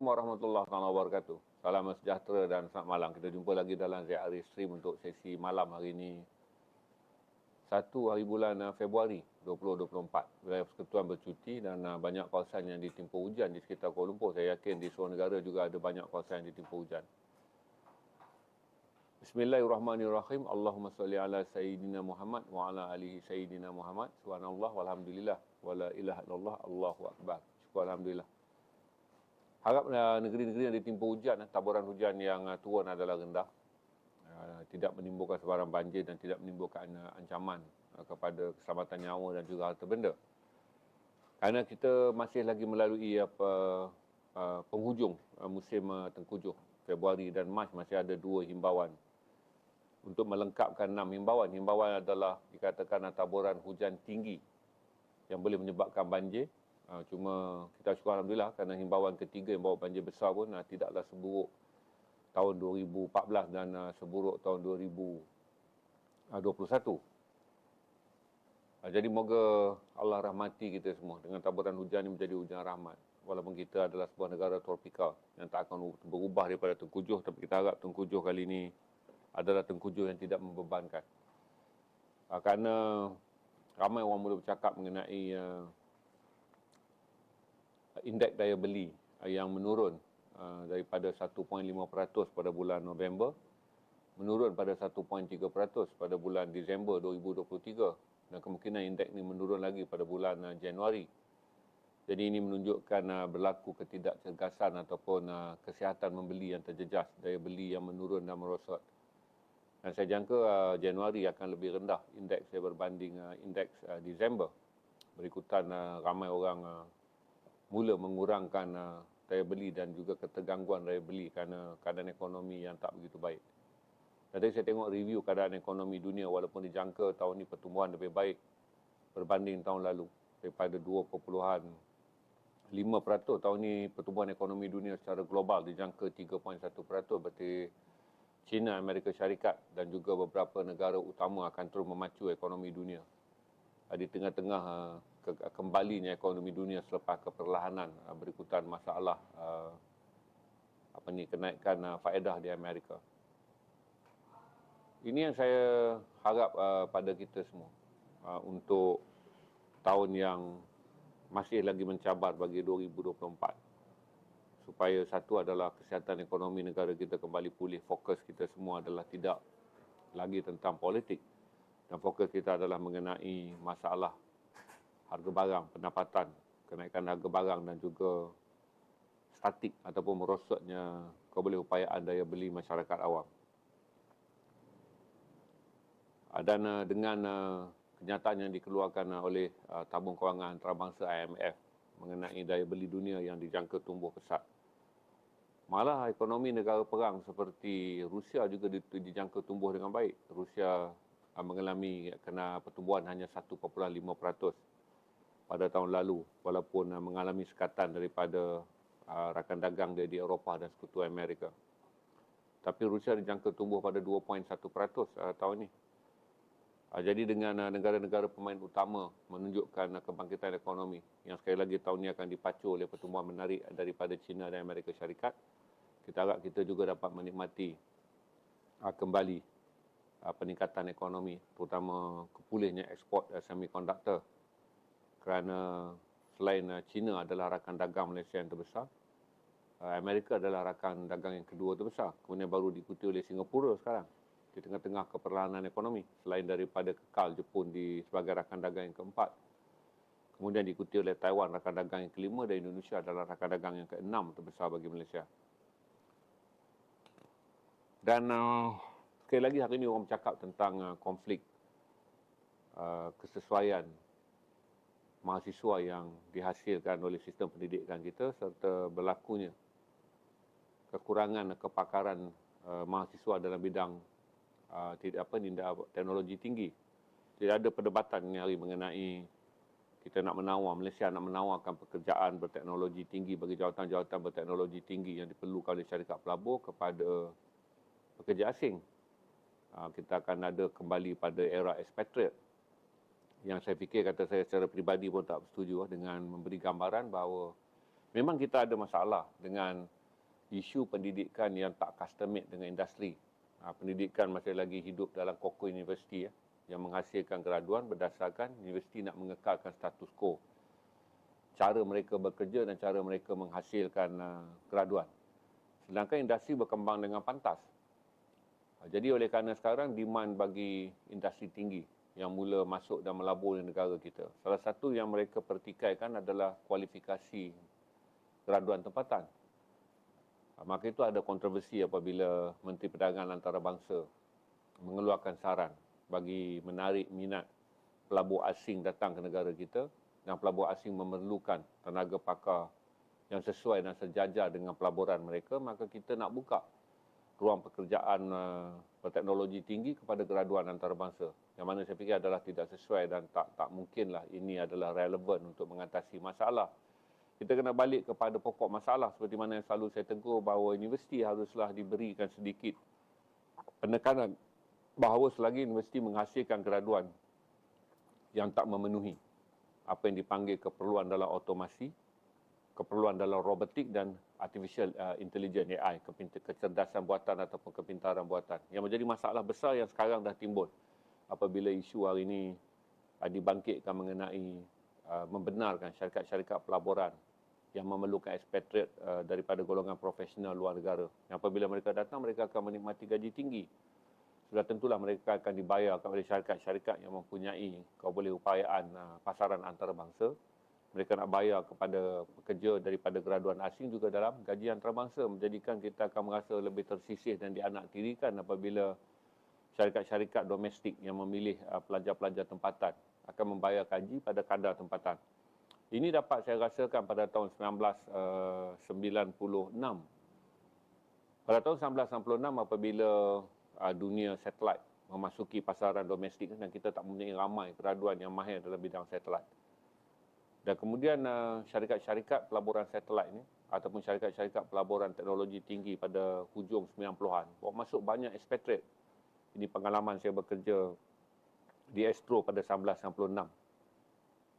Warahmatullahi wabarakatuh. Salam sejahtera dan selamat malam. Kita jumpa lagi dalam ZRI Stream untuk sesi malam hari ini. 1 hari bulan Februari 2024. Wilayah Persekutuan bercuti dan banyak kawasan yang ditimpa hujan di sekitar Kuala Lumpur. Saya yakin di seluruh negara juga ada banyak kawasan yang ditimpa hujan. Bismillahirrahmanirrahim. Allahumma salli ala Sayyidina Muhammad wa ala alihi Sayyidina Muhammad. Subhanallah walhamdulillah wa la ilaha illallah Allahu akbar. Syukur alhamdulillah. Harap negeri-negeri yang ditimpa hujan, taburan hujan yang turun adalah rendah. Tidak menimbulkan sebarang banjir dan tidak menimbulkan ancaman kepada keselamatan nyawa dan juga harta benda. Kerana kita masih lagi melalui penghujung musim tengkujuh. Februari dan Mac masih ada 2 himbauan. Untuk melengkapkan 6 himbauan. Himbauan adalah dikatakan taburan hujan tinggi yang boleh menyebabkan banjir. Cuma kita syukur alhamdulillah kerana himbauan ketiga yang bawa banjir besar pun tidaklah seburuk tahun 2014 dan seburuk tahun 2021. Jadi moga Allah rahmati kita semua dengan taburan hujan ini menjadi hujan rahmat. Walaupun kita adalah sebuah negara tropikal yang tak akan berubah daripada tengkujuh, tapi kita harap tengkujuh kali ini adalah tengkujuh yang tidak membebankan. Kerana ramai orang mula bercakap mengenai indeks daya beli yang menurun daripada 1.5% pada bulan November, menurun pada 1.3% pada bulan Disember 2023 dan kemungkinan indeks ini menurun lagi pada bulan Januari. Jadi ini menunjukkan berlaku ketidakcergasan ataupun kesihatan membeli yang terjejas, daya beli yang menurun dan merosot. Dan saya jangka Januari akan lebih rendah indeks berbanding indeks Disember. Berikutan ramai orang mula mengurangkan daya beli dan juga ketergangguan daya beli kerana keadaan ekonomi yang tak begitu baik. Tadi saya tengok review keadaan ekonomi dunia, walaupun dijangka tahun ini pertumbuhan lebih baik berbanding tahun lalu. Daripada 2.5% tahun ini pertumbuhan ekonomi dunia secara global dijangka 3.1%, berarti China, Amerika Syarikat dan juga beberapa negara utama akan terus memacu ekonomi dunia. Di tengah-tengah kembalinya ekonomi dunia selepas keperlahanan berikutan masalah kenaikan faedah di Amerika. Ini yang saya harap pada kita semua untuk tahun yang masih lagi mencabar bagi 2024. Supaya satu adalah kesihatan ekonomi negara kita kembali pulih. Fokus kita semua adalah tidak lagi tentang politik. Dan fokus kita adalah mengenai masalah harga barang, pendapatan, kenaikan harga barang dan juga statik ataupun merosotnya kebudayaan daya beli masyarakat awam. Dan dengan kenyataan yang dikeluarkan oleh tabung kewangan antarabangsa IMF mengenai daya beli dunia yang dijangka tumbuh pesat. Malah ekonomi negara perang seperti Rusia juga dijangka tumbuh dengan baik. Rusia mengalami kena pertumbuhan hanya 1.5% pada tahun lalu, walaupun mengalami sekatan daripada rakan dagang dia di Eropah dan Sekutu Amerika. Tapi Rusia dijangka tumbuh pada 2.1% tahun ini. Jadi dengan negara-negara pemain utama menunjukkan kebangkitan ekonomi yang sekali lagi tahun ini akan dipacu oleh pertumbuhan menarik daripada China dan Amerika Syarikat, kita harap kita juga dapat menikmati kembali peningkatan ekonomi, terutama kepulihnya ekspor semikonduktor. Kerana selain China adalah rakan dagang Malaysia yang terbesar, Amerika adalah rakan dagang yang kedua terbesar, kemudian baru diikuti oleh Singapura sekarang di tengah-tengah keperlahanan ekonomi, selain daripada kekal Jepun sebagai rakan dagang yang keempat. Kemudian diikuti oleh Taiwan, rakan dagang yang kelima, dan Indonesia adalah rakan dagang yang keenam terbesar bagi Malaysia. Dan sekali lagi hari ini orang bercakap tentang konflik kesesuaian mahasiswa yang dihasilkan oleh sistem pendidikan kita serta berlakunya kekurangan kepakaran mahasiswa dalam bidang teknologi tinggi. Tidak ada perdebatan ini hari mengenai kita nak menawar, Malaysia nak menawarkan pekerjaan berteknologi tinggi bagi jawatan-jawatan berteknologi tinggi yang diperlukan oleh syarikat pelabur kepada pekerja asing. Kita akan ada kembali pada era expatriate. Yang saya fikir, kata saya secara peribadi pun tak bersetuju dengan memberi gambaran bahawa Memang kita ada masalah dengan isu pendidikan yang tak custom made dengan industri. Pendidikan masih lagi hidup dalam koko universiti yang menghasilkan graduan berdasarkan universiti nak mengekalkan status quo. Cara mereka bekerja dan cara mereka menghasilkan graduan. Sedangkan industri berkembang dengan pantas. Jadi oleh kerana sekarang demand bagi industri tinggi yang mula masuk dan melabur di negara kita. Salah satu yang mereka pertikaikan adalah kualifikasi graduan tempatan. Maka itu ada kontroversi apabila Menteri Perdagangan Antarabangsa mengeluarkan saran bagi menarik minat pelabur asing datang ke negara kita, dan pelabur asing memerlukan tenaga pakar yang sesuai dan sejajar dengan pelaburan mereka, maka kita nak buka ruang pekerjaan berteknologi tinggi kepada graduan antarabangsa. Yang mana saya fikir adalah tidak sesuai dan tak mungkinlah ini adalah relevan untuk mengatasi masalah. Kita kena balik kepada pokok masalah seperti mana yang selalu saya tegur bahawa universiti haruslah diberikan sedikit penekanan bahawa selagi universiti menghasilkan graduan yang tak memenuhi apa yang dipanggil keperluan dalam otomasi, keperluan dalam robotik dan artificial intelligence AI, kecerdasan buatan ataupun kepintaran buatan. Yang menjadi masalah besar yang sekarang dah timbul apabila isu hari ini dibangkitkan mengenai membenarkan syarikat-syarikat pelaburan yang memerlukan expatriate daripada golongan profesional luar negara. Yang apabila mereka datang, mereka akan menikmati gaji tinggi. Sudah tentulah mereka akan dibayar kepada syarikat-syarikat yang mempunyai kebolehan pasaran antarabangsa. Mereka nak bayar kepada pekerja daripada graduan asing juga dalam gaji antarabangsa, menjadikan kita akan merasa lebih tersisih dan dianaktirikan apabila syarikat-syarikat domestik yang memilih pelajar-pelajar tempatan akan membayar gaji pada kadar tempatan. Ini dapat saya rasakan pada tahun 1996. Pada tahun 1996 apabila dunia satelit memasuki pasaran domestik dan kita tak mempunyai ramai graduan yang mahir dalam bidang satelit. Dan kemudian syarikat-syarikat pelaburan satelit ini ataupun syarikat-syarikat pelaburan teknologi tinggi pada hujung 90-an bawa masuk banyak expatriate. Ini pengalaman saya bekerja di Astro pada 1996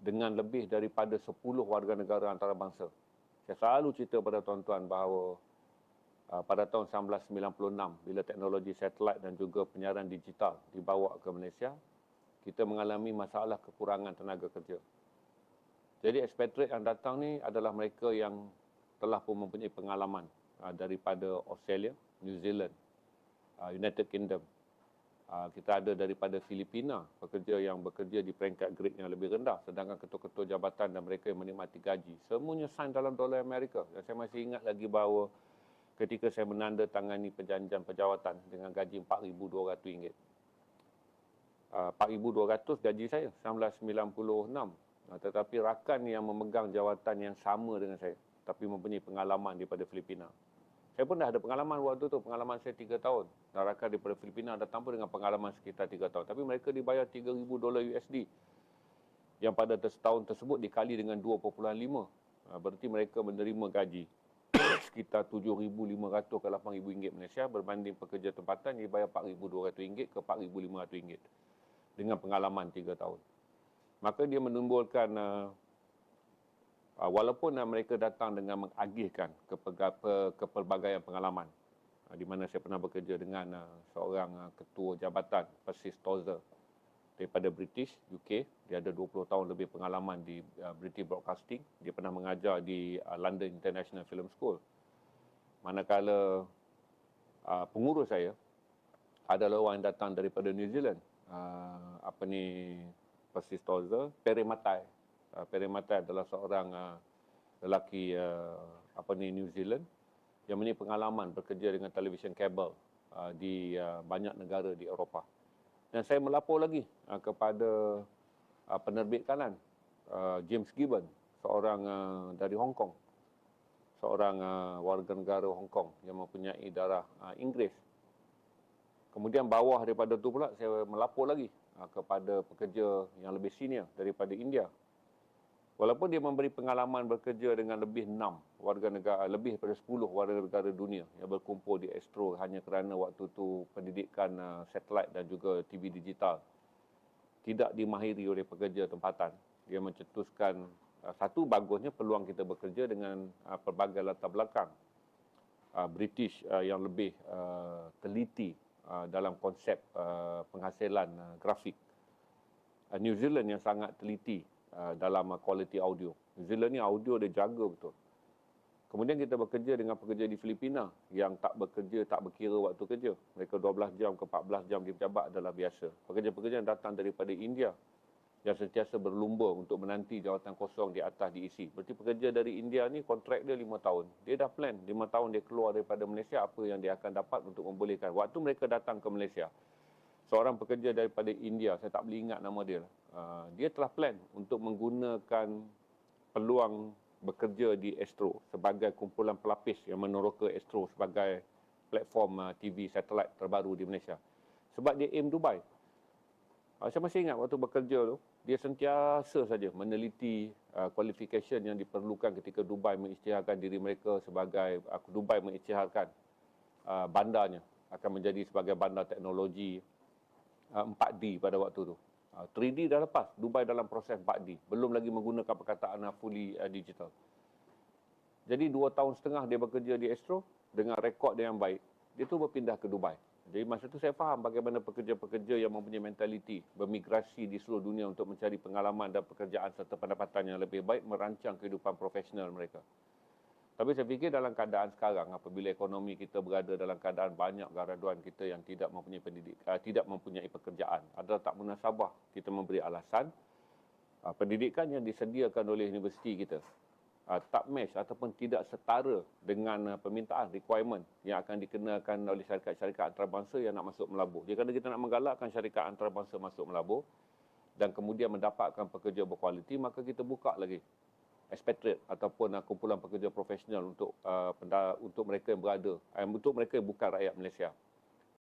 dengan lebih daripada 10 warga negara antarabangsa. Saya selalu cerita pada tuan-tuan bahawa pada tahun 1996 bila teknologi satelit dan juga penyiaran digital dibawa ke Malaysia, kita mengalami masalah kekurangan tenaga kerja. Jadi expatriate yang datang ni adalah mereka yang telah pun mempunyai pengalaman daripada Australia, New Zealand, United Kingdom. Kita ada daripada Filipina, pekerja yang bekerja di peringkat grade yang lebih rendah, sedangkan ketua-ketua jabatan dan mereka yang menikmati gaji. Semuanya sign dalam dolar Amerika. Dan saya masih ingat lagi bahawa ketika saya menandatangani perjanjian penjawatan dengan gaji RM4,200. 4,200 gaji saya, 1996. Tetapi rakan yang memegang jawatan yang sama dengan saya, tapi mempunyai pengalaman daripada Filipina. Saya pun dah ada pengalaman waktu tu, pengalaman saya 3 tahun. Dan rakan daripada Filipina datang pun dengan pengalaman sekitar 3 tahun. Tapi mereka dibayar $3,000 USD. Yang pada setahun tersebut dikali dengan 2.5. Berarti mereka menerima gaji sekitar RM7,500 ke RM8,000 Malaysia berbanding pekerja tempatan yang dibayar RM4,200 ke RM4,500 dengan pengalaman 3 tahun. Maka dia menimbulkan walaupun mereka datang dengan mengagihkan kepelbagaian pengalaman, di mana saya pernah bekerja dengan seorang ketua jabatan Persis Tozer daripada British UK. Dia ada 20 tahun lebih pengalaman di British Broadcasting. Dia pernah mengajar di London International Film School. Manakala pengurus saya adalah orang yang datang daripada New Zealand. Persis Tozer, Perry Matai. Perry Matai adalah seorang lelaki New Zealand yang mempunyai pengalaman bekerja dengan televisyen kabel di banyak negara di Eropah. Dan saya melapor lagi kepada penerbit kanan, James Gibbon, seorang dari Hong Kong, seorang warga negara Hong Kong yang mempunyai darah Inggeris. Kemudian bawah daripada itu pula saya melapor lagi kepada pekerja yang lebih senior daripada India. Walaupun dia memberi pengalaman bekerja dengan lebih 6 warga negara, lebih daripada 10 warga negara dunia yang berkumpul di Astro hanya kerana waktu itu pendidikan satelit dan juga TV digital tidak dimahiri oleh pekerja tempatan. Dia mencetuskan Satu, bagusnya peluang kita bekerja dengan pelbagai latar belakang. British yang lebih teliti dalam konsep penghasilan grafik. New Zealand yang sangat teliti dalam kualiti audio. New Zealand ni audio dia jaga betul. Kemudian kita bekerja dengan pekerja di Filipina yang tak bekerja, tak berkira waktu kerja. Mereka 12 jam ke 14 jam di pejabat adalah biasa. Pekerja-pekerja yang datang daripada India yang sentiasa berlumba untuk menanti jawatan kosong di atas diisi. Berarti pekerja dari India ni kontrak dia 5 tahun. Dia dah plan 5 tahun dia keluar daripada Malaysia, apa yang dia akan dapat untuk membolehkan. Waktu mereka datang ke Malaysia, seorang pekerja daripada India, saya tak boleh ingat nama dia. Dia telah plan untuk menggunakan peluang bekerja di Astro sebagai kumpulan pelapis yang meneroka Astro sebagai platform TV satelit terbaru di Malaysia. Sebab dia aim Dubai. Saya masih ingat waktu bekerja tu, dia sentiasa saja meneliti qualification yang diperlukan ketika Dubai mengisytiharkan diri mereka sebagai, Dubai mengisytiharkan bandarnya akan menjadi sebagai bandar teknologi 4D pada waktu tu. 3D dah lepas, Dubai dalam proses 4D. Belum lagi menggunakan perkataan fully digital. Jadi 2 tahun setengah dia bekerja di Astro dengan rekod dia yang baik. Dia tu berpindah ke Dubai. Jadi masa tu saya faham bagaimana pekerja-pekerja yang mempunyai mentaliti bermigrasi di seluruh dunia untuk mencari pengalaman dan pekerjaan serta pendapatan yang lebih baik merancang kehidupan profesional mereka. Tapi saya fikir dalam keadaan sekarang, apabila ekonomi kita berada dalam keadaan banyak graduan kita yang tidak mempunyai pendidikan, tidak mempunyai pekerjaan, adalah tak munasabah kita memberi alasan pendidikan yang disediakan oleh universiti kita tak match ataupun tidak setara dengan permintaan, requirement yang akan dikenakan oleh syarikat-syarikat antarabangsa yang nak masuk melabur. Jika kita nak menggalakkan syarikat antarabangsa masuk melabur dan kemudian mendapatkan pekerja berkualiti, maka kita buka lagi expatriate ataupun kumpulan pekerja profesional untuk mereka yang berada, untuk mereka yang bukan rakyat Malaysia.